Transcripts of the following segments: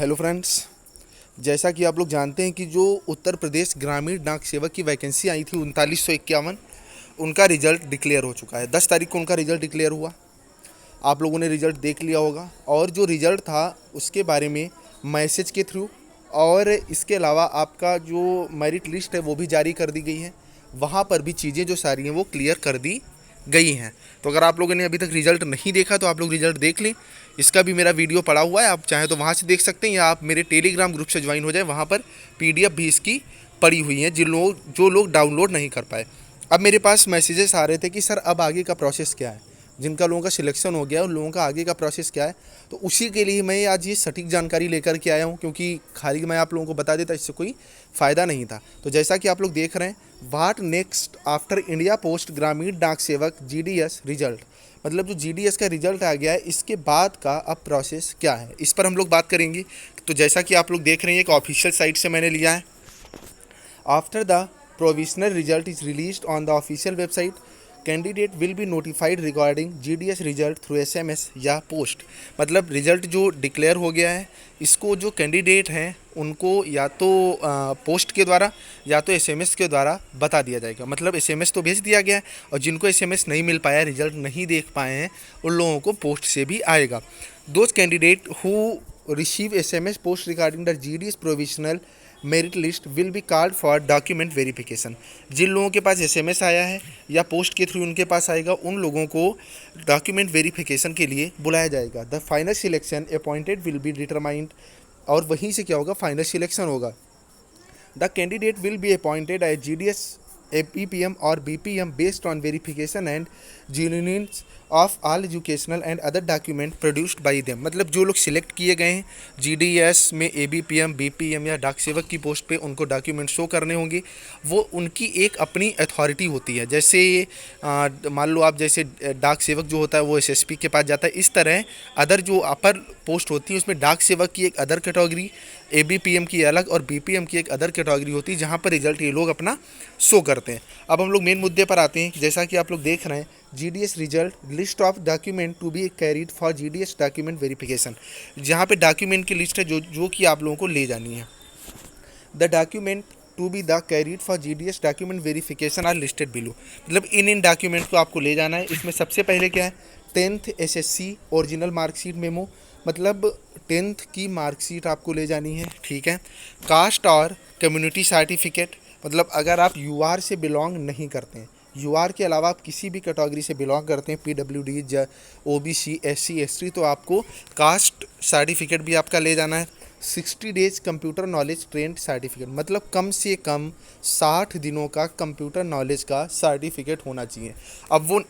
Hello friends, जैसा कि आप लोग जानते हैं कि जो उत्तर प्रदेश ग्रामीण डाक सेवक की वैकेंसी आई थी 3951, उनका रिजल्ट डिक्लेयर हो चुका है। 10 तारीख को उनका रिजल्ट डिक्लेयर हुआ। आप लोगों ने रिजल्ट देख लिया होगा और जो रिजल्ट था उसके बारे में मैसेज के थ्रू और इसके अलावा आपका जो मेरिट लिस्ट है वो भी जारी कर दी गई है। वहाँ पर भी चीज़ें जो सारी हैं वो क्लियर कर दी गई हैं। तो अगर आप लोगों ने अभी तक रिजल्ट नहीं देखा तो आप लोग रिजल्ट देख लें। इसका भी मेरा वीडियो पड़ा हुआ है, आप चाहें तो वहाँ से देख सकते हैं या आप मेरे टेलीग्राम ग्रुप से ज्वाइन हो जाएं। वहाँ पर पीडीएफ भी इसकी पड़ी हुई है जो लोग डाउनलोड नहीं कर पाए। अब मेरे पास मैसेजेस आ रहे थे कि सर अब आगे का प्रोसेस क्या है, जिनका लोगों का सिलेक्शन हो गया उन लोगों का आगे का प्रोसेस क्या है। तो उसी के लिए मैं आज ये सटीक जानकारी लेकर के आया हूँ, क्योंकि खाली मैं आप लोगों को बता देता इससे कोई फ़ायदा नहीं था। तो जैसा कि आप लोग देख रहे हैं, what next after India post ग्रामीण डाक सेवक जीडीएस रिजल्ट, मतलब जो जीडीएस का रिजल्ट आ गया है इसके बाद का अब प्रोसेस क्या है, इस पर हम लोग बात करेंगे। तो जैसा कि आप लोग देख रहे हैं, एक ऑफिशियल साइट से मैंने लिया है। After the provisional result is released on the official website, candidate will be notified regarding GDS result through SMS या पोस्ट। मतलब रिजल्ट जो डिक्लेयर हो गया है इसको जो कैंडिडेट हैं उनको या तो पोस्ट के द्वारा या तो एसएमएस के द्वारा बता दिया जाएगा। मतलब एसएमएस तो भेज दिया गया है और जिनको एसएमएस नहीं मिल पाया, रिजल्ट नहीं देख पाए हैं, उन लोगों को पोस्ट से भी आएगा। Those candidate who receive SMS post regarding the GDS provisional merit list will be called for document verification. जिन लोगों के पास एसएमएस आया है या पोस्ट के थ्रू उनके पास आएगा, उन लोगों को डॉक्यूमेंट वेरिफिकेशन के लिए बुलाया जाएगा। The final selection appointed will be determined, और वहीं से क्या होगा, फाइनल सिलेक्शन होगा। The candidate will be appointed as GDS APPM और BPM based on verification and genuineness of all educational and other document produced by them. मतलब जो लोग सिलेक्ट किए गए हैं जीडीएस में ABPM BPM या डाक सेवक की पोस्ट पे, उनको डॉक्यूमेंट शो करने होंगे। वो उनकी एक अपनी अथॉरिटी होती है। जैसे मान लो आप जैसे डाक सेवक जो होता है वो SSP के पास जाता है, इस तरह अदर जो अपर पोस्ट होती है उसमें डाक सेवक की एक अदर कैटेगरी, ABPM की अलग और BPM की एक अदर कैटेगरी होती है, जहाँ पर रिजल्ट ये लोग अपना शो करते हैं। अब हम लोग मेन मुद्दे पर आते हैं। जैसा कि आप लोग देख रहे हैं, GDS result list of document to be carried for GDS document verification, जहाँ पे डॉक्यूमेंट की लिस्ट है जो कि आप लोगों को ले जानी है। The document to be the carried for GDS document verification are listed below. मतलब इन डॉक्यूमेंट को आपको ले जाना है। इसमें सबसे पहले क्या है, 10th SSC original marksheet memo, मतलब 10th की मार्कशीट आपको ले जानी है, ठीक है। कास्ट और कम्युनिटी सर्टिफिकेट, मतलब अगर आप यूआर से बिलोंग नहीं करते हैं, यूआर के अलावा आप किसी भी कैटेगरी से बिलोंग करते हैं, PWD OBC SC ST, तो आपको कास्ट सर्टिफिकेट भी आपका ले जाना है। 60 days computer knowledge trend certificate, मतलब कम से कम 60 दिनों का कंप्यूटर नॉलेज का सर्टिफिकेट होना चाहिए। अब वो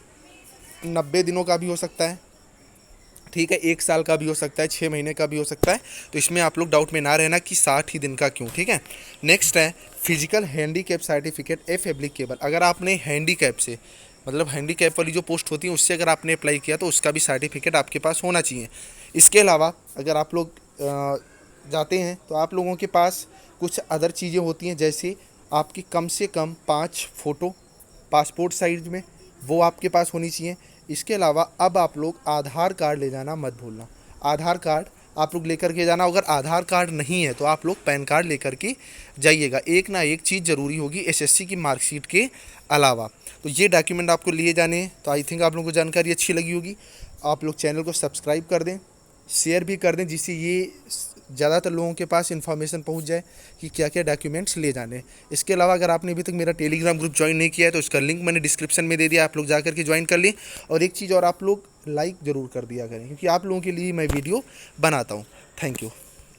90 दिनों का भी हो सकता है, ठीक है, 1 साल का भी हो सकता है, 6 महीने का भी हो सकता है। तो इसमें आप लोग डाउट में ना रहना कि 60 ही दिन का क्यों, ठीक है। नेक्स्ट है physical handicap certificate F applicable. अगर आपने हैंडीकैप से, मतलब हैंडीकैप वाली जो पोस्ट होती है उससे अगर आपने अप्लाई किया तो उसका भी सर्टिफिकेट आपके पास होना चाहिए। इसके अलावा अगर आप लोग जाते हैं तो आप लोगों के पास कुछ अदर चीज़ें होती हैं, जैसे आपकी कम से कम 5 फ़ोटो पासपोर्ट साइज में, वो आपके पास होनी चाहिए। इसके अलावा अब आप लोग आधार कार्ड ले जाना मत भूलना। आधार कार्ड आप लोग लेकर के जाना। अगर आधार कार्ड नहीं है तो आप लोग पैन कार्ड लेकर के जाइएगा। एक ना एक चीज़ ज़रूरी होगी SSC की मार्कशीट के अलावा। तो ये डॉक्यूमेंट आपको लिए जाने हैं। तो आई थिंक आप लोगों को जानकारी अच्छी लगी होगी। आप लोग चैनल को सब्सक्राइब कर दें, शेयर भी कर दें, जिससे ये ज़्यादातर लोगों के पास इन्फॉर्मेशन पहुंच जाए कि क्या क्या डॉक्यूमेंट्स ले जाने हैं। इसके अलावा अगर आपने अभी तक मेरा टेलीग्राम ग्रुप ज्वाइन नहीं किया है तो इसका लिंक मैंने डिस्क्रिप्शन में दे दिया, आप लोग जा करके ज्वाइन कर लें। और एक चीज़ और, आप लोग लाइक ज़रूर कर दिया करें, क्योंकि आप लोगों के लिए मैं वीडियो बनाता हूँ। Thank you.